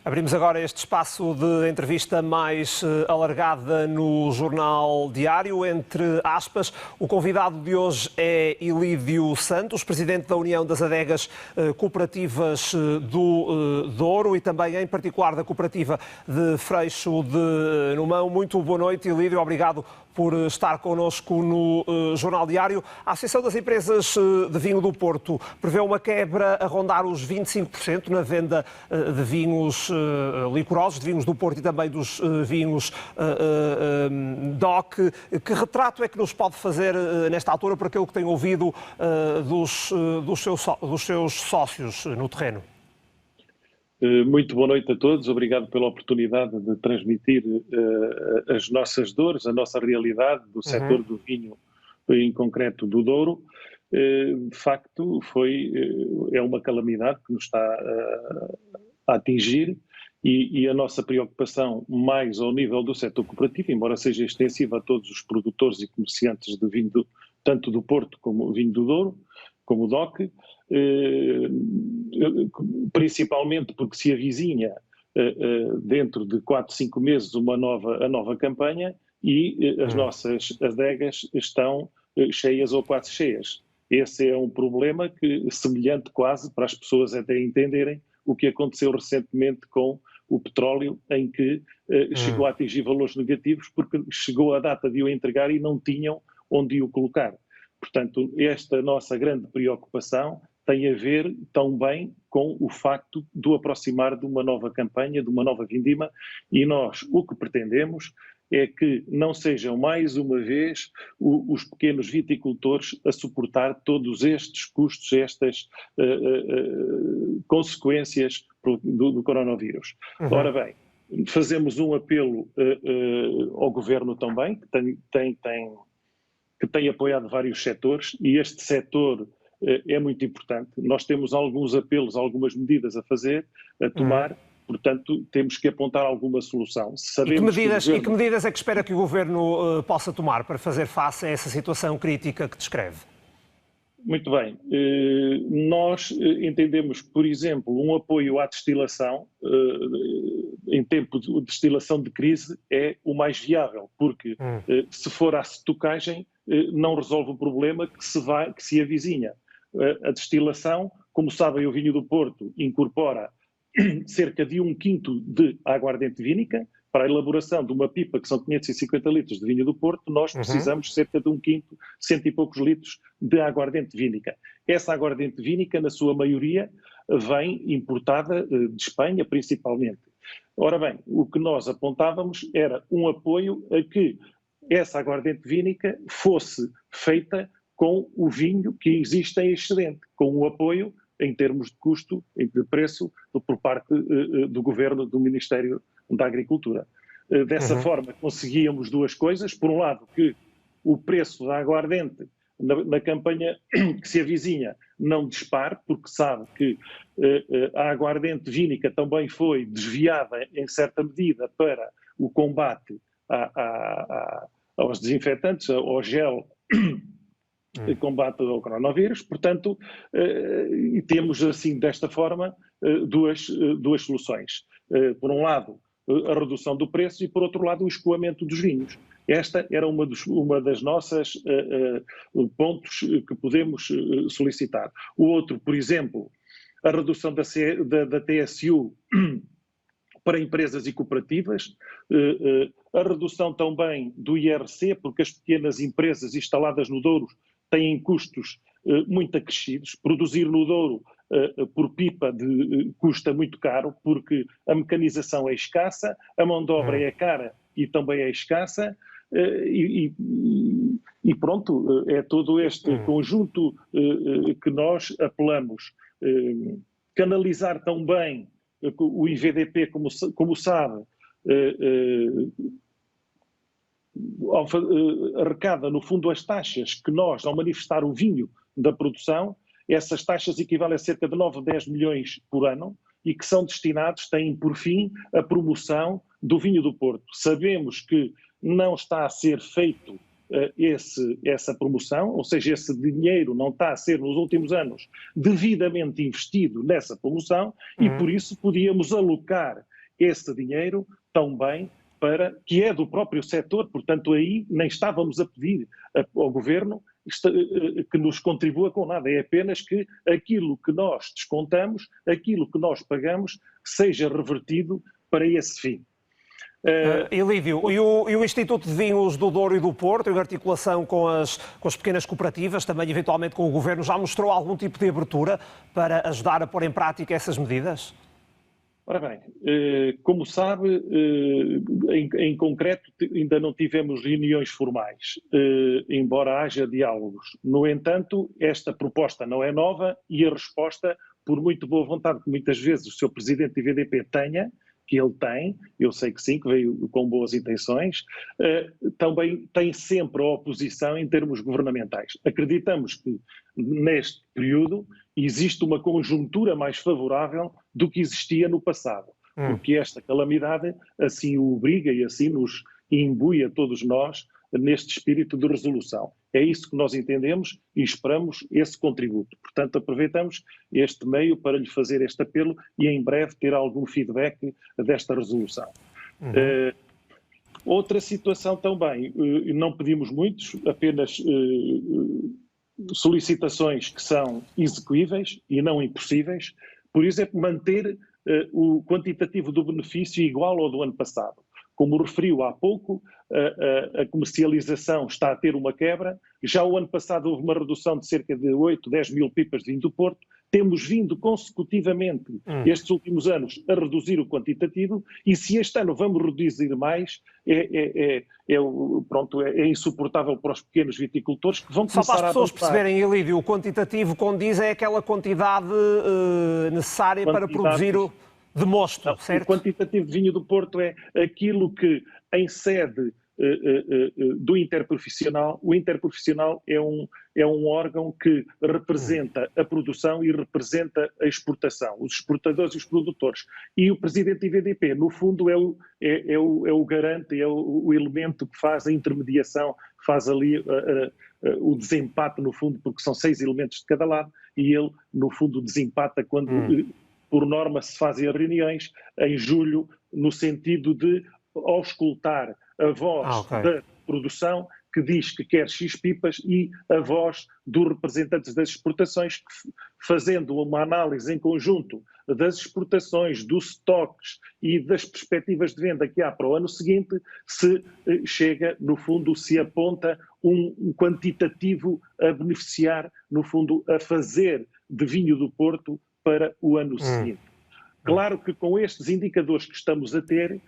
Abrimos agora este espaço de entrevista mais alargada no Jornal Diário. Entre aspas, o convidado de hoje é Ilívio Santos, presidente da União das Adegas Cooperativas do Douro e também, em particular, da Cooperativa de Freixo de Numão. Muito boa noite, Ilívio. Obrigado por estar connosco no Jornal Diário. A Associação das Empresas de Vinho do Porto prevê uma quebra a rondar os 25% na venda de vinhos licorosos, de vinhos do Porto e também dos vinhos DOC. Que retrato é que nos pode fazer nesta altura, por aquilo que tem ouvido dos seus sócios no terreno? Muito boa noite a todos, obrigado pela oportunidade de transmitir as nossas dores, a nossa realidade do setor do vinho, em concreto do Douro. De facto, é uma calamidade que nos está a atingir e a nossa preocupação mais ao nível do setor cooperativo, embora seja extensiva a todos os produtores e comerciantes de vinho, tanto do Porto como vinho do Douro, como o DOC, principalmente porque se avizinha dentro de 4, 5 meses a nova campanha e as nossas adegas estão cheias ou quase cheias. Esse é um problema semelhante quase para as pessoas até entenderem o que aconteceu recentemente com o petróleo, em que chegou a atingir valores negativos porque chegou a data de o entregar e não tinham onde o colocar. Portanto, esta nossa grande preocupação tem a ver também com o facto do aproximar de uma nova campanha, de uma nova vindima, e nós o que pretendemos é que não sejam mais uma vez os pequenos viticultores a suportar todos estes custos, estas consequências do coronavírus. Ora bem, fazemos um apelo ao Governo também, que tem apoiado vários setores, e este setor é muito importante. Nós temos alguns apelos, algumas medidas a fazer, a tomar, portanto, temos que apontar alguma solução. E que medidas é que espera que o Governo possa tomar para fazer face a essa situação crítica que descreve? Muito bem. Nós entendemos, por exemplo, um apoio à destilação, em tempo de destilação de crise, é o mais viável, porque se for à estocagem, não resolve o problema que se avizinha. A destilação, como sabem, o vinho do Porto incorpora cerca de 1/5 de aguardente vínica. Para a elaboração de uma pipa, que são 550 litros de vinho do Porto, nós precisamos cerca de 1/5, 100 e poucos litros de aguardente vínica. Essa aguardente vínica, na sua maioria, vem importada de Espanha, principalmente. Ora bem, o que nós apontávamos era um apoio a que essa aguardente vínica fosse feita com o vinho que existe em excedente, com o apoio em termos de custo, de preço, por parte do Governo, do Ministério da Agricultura. Dessa forma conseguíamos duas coisas. Por um lado, que o preço da aguardente na campanha que se avizinha não dispare, porque sabe que a aguardente vínica também foi desviada em certa medida para o combate aos desinfetantes, ao gel de combate ao coronavírus. Portanto, e temos assim, desta forma, duas soluções. Por um lado, a redução do preço e, por outro lado, o escoamento dos vinhos. Esta era uma das nossas pontos que podemos solicitar. O outro, por exemplo, a redução da TSU para empresas e cooperativas, a redução também do IRC, porque as pequenas empresas instaladas no Douro têm custos muito acrescidos. Produzir no Douro por pipa custa muito caro, porque a mecanização é escassa, a mão de obra é cara e também é escassa, e pronto, é todo este conjunto que nós apelamos. Canalizar também o IVDP, como sabe, arrecada no fundo as taxas que nós, ao manifestar o vinho da produção, essas taxas equivalem a cerca de 9, 10 milhões por ano e que são destinados, têm por fim a promoção do vinho do Porto. Sabemos que não está a ser feito essa promoção, ou seja, esse dinheiro não está a ser, nos últimos anos, devidamente investido nessa promoção e, por isso, podíamos alocar esse dinheiro também que é do próprio setor, portanto aí nem estávamos a pedir ao Governo que nos contribua com nada, é apenas que aquilo que nós descontamos, aquilo que nós pagamos, seja revertido para esse fim. Ilívio, e o Instituto de Vinhos do Douro e do Porto, em articulação com as pequenas cooperativas, também eventualmente com o Governo, já mostrou algum tipo de abertura para ajudar a pôr em prática essas medidas? Ora bem, como sabe, em concreto ainda não tivemos reuniões formais, embora haja diálogos. No entanto, esta proposta não é nova e a resposta, por muito boa vontade que muitas vezes o Sr. Presidente do IVDP tenha, que ele tem, eu sei que sim, que veio com boas intenções, também tem sempre a oposição em termos governamentais. Acreditamos que neste período existe uma conjuntura mais favorável do que existia no passado, porque esta calamidade assim o obriga e assim nos imbui a todos nós neste espírito de resolução. É isso que nós entendemos e esperamos esse contributo. Portanto, aproveitamos este meio para lhe fazer este apelo e em breve ter algum feedback desta resolução. Outra situação também, não pedimos muitos, apenas solicitações que são execuíveis e não impossíveis. Por exemplo, manter o quantitativo do benefício igual ao do ano passado. Como referiu há pouco, a comercialização está a ter uma quebra. Já o ano passado houve uma redução de cerca de 8, 10 mil pipas de vinho do Porto. Temos vindo consecutivamente, estes últimos anos, a reduzir o quantitativo e se este ano vamos reduzir mais, é insuportável para os pequenos viticultores que vão começar a... Só para as pessoas perceberem, Ilívio, o quantitativo, como diz, é aquela quantidade necessária para produzir o de mosto, certo? O quantitativo de vinho do Porto é aquilo que, em sede do interprofissional, o interprofissional é um órgão que representa a produção e representa a exportação, os exportadores e os produtores. E o presidente do IVDP, no fundo, é o garante, é o elemento que faz a intermediação, faz ali o desempate, no fundo, porque são 6 elementos de cada lado, e ele, no fundo, desempata quando... Por norma, se fazem reuniões em julho, no sentido de auscultar a voz da produção que diz que quer X pipas e a voz dos representantes das exportações, que, fazendo uma análise em conjunto das exportações, dos estoques e das perspectivas de venda que há para o ano seguinte, se chega, no fundo, se aponta um quantitativo a beneficiar, no fundo, a fazer de vinho do Porto para o ano seguinte. Claro que com estes indicadores que estamos a ter,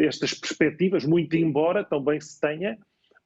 estas perspectivas, muito embora também se tenha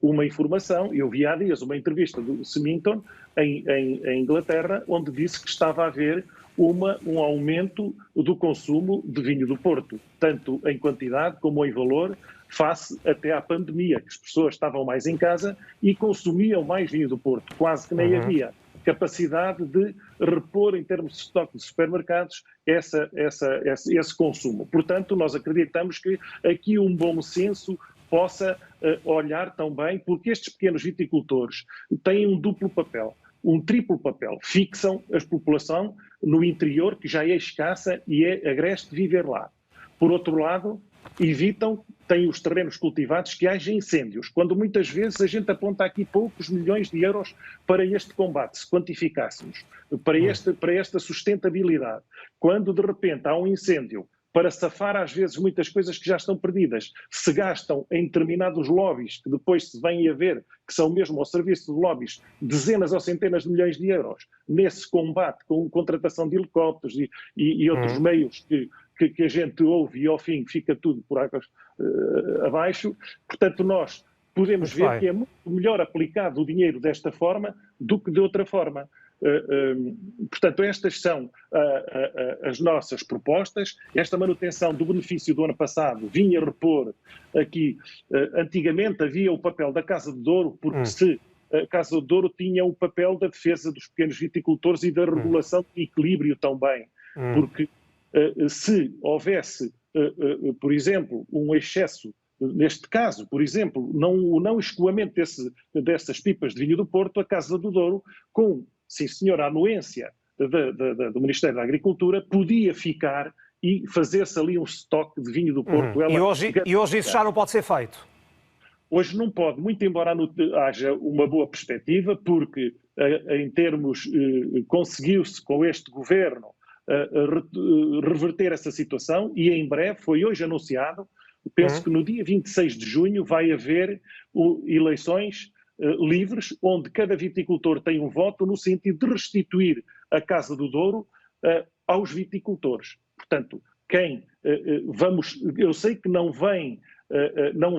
uma informação, eu vi há dias uma entrevista do Symington em Inglaterra, onde disse que estava a haver um aumento do consumo de vinho do Porto, tanto em quantidade como em valor, face até à pandemia, que as pessoas estavam mais em casa e consumiam mais vinho do Porto, quase que nem havia capacidade de repor em termos de estoque de supermercados esse consumo. Portanto, nós acreditamos que aqui um bom senso possa olhar também, porque estes pequenos viticultores têm um duplo papel, um triplo papel. Fixam a população no interior, que já é escassa e é agreste viver lá. Por outro lado, evitam, têm os terrenos cultivados, que haja incêndios, quando muitas vezes a gente aponta aqui poucos milhões de euros para este combate, se quantificássemos, para esta sustentabilidade. Quando de repente há um incêndio, para safar às vezes muitas coisas que já estão perdidas, se gastam em determinados lobbies, que depois se vêm a ver que são mesmo ao serviço de lobbies, dezenas ou centenas de milhões de euros, nesse combate com contratação de helicópteros e outros meios que a gente ouve e ao fim fica tudo por águas abaixo. Portanto, nós podemos ver que é muito melhor aplicado o dinheiro desta forma do que de outra forma. Portanto, estas são as nossas propostas. Esta manutenção do benefício do ano passado vinha repor aqui. Antigamente havia o papel da Casa de Douro, porque a Casa de Douro tinha o papel da defesa dos pequenos viticultores e da regulação de equilíbrio também. Porque se houvesse, por exemplo, um excesso, neste caso, por exemplo, o não escoamento dessas pipas de vinho do Porto, a Casa do Douro, com, sim senhor, a anuência do Ministério da Agricultura, podia ficar e fazer-se ali um estoque de vinho do Porto. E hoje isso já não pode ser feito? Hoje não pode, muito embora haja uma boa perspectiva, porque em termos, conseguiu-se com este governo reverter essa situação e em breve, foi hoje anunciado, penso que no dia 26 de junho vai haver eleições livres, onde cada viticultor tem um voto no sentido de restituir a Casa do Douro aos viticultores. Portanto, eu sei que não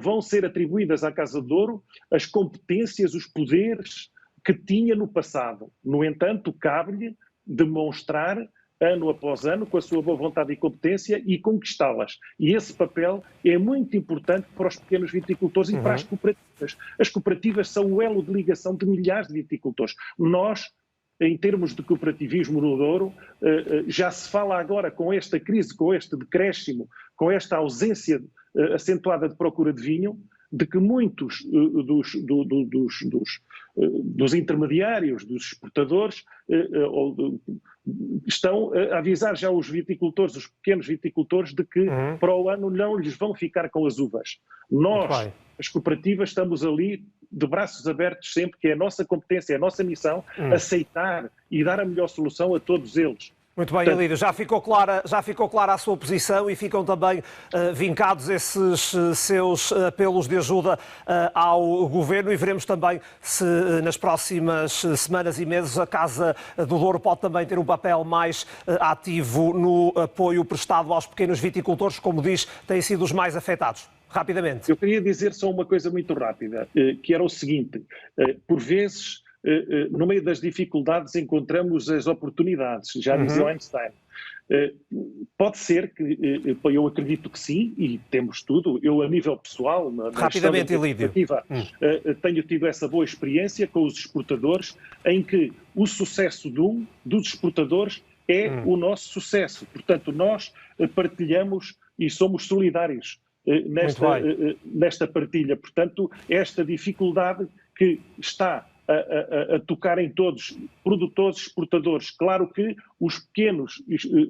vão ser atribuídas à Casa do Douro as competências, os poderes que tinha no passado. No entanto, cabe-lhe demonstrar, ano após ano, com a sua boa vontade e competência e conquistá-las. E esse papel é muito importante para os pequenos viticultores e para as cooperativas. As cooperativas são o elo de ligação de milhares de viticultores. Nós, em termos de cooperativismo no Douro, já se fala agora com esta crise, com este decréscimo, com esta ausência acentuada de procura de vinho, de que muitos dos intermediários, dos exportadores, estão a avisar já os viticultores, os pequenos viticultores, de que para o ano não lhes vão ficar com as uvas. Nós, as cooperativas, estamos ali de braços abertos sempre, que é a nossa competência, é a nossa missão, aceitar e dar a melhor solução a todos eles. Muito bem, Elídio, já ficou clara a sua posição e ficam também vincados esses seus apelos de ajuda ao Governo e veremos também se nas próximas semanas e meses a Casa do Douro pode também ter um papel mais ativo no apoio prestado aos pequenos viticultores, como diz, têm sido os mais afetados. Rapidamente. Eu queria dizer só uma coisa muito rápida, que era o seguinte, por vezes, no meio das dificuldades encontramos as oportunidades, já dizia Einstein. Pode ser que, eu acredito que sim, e temos tudo, eu a nível pessoal, rapidamente, Elídio, tenho tido essa boa experiência com os exportadores, em que o sucesso dos exportadores é o nosso sucesso. Portanto, nós partilhamos e somos solidários nesta partilha. Portanto, esta dificuldade que está a tocar em todos, produtores, exportadores. Claro que os pequenos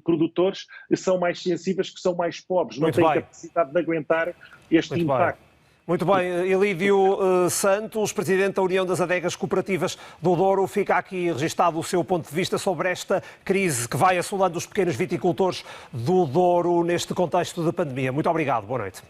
produtores são mais sensíveis, que são mais pobres, não têm capacidade de aguentar este impacto. Muito bem, Elídio Santos, Presidente da União das Adegas Cooperativas do Douro, fica aqui registado o seu ponto de vista sobre esta crise que vai assolando os pequenos viticultores do Douro neste contexto de pandemia. Muito obrigado, boa noite.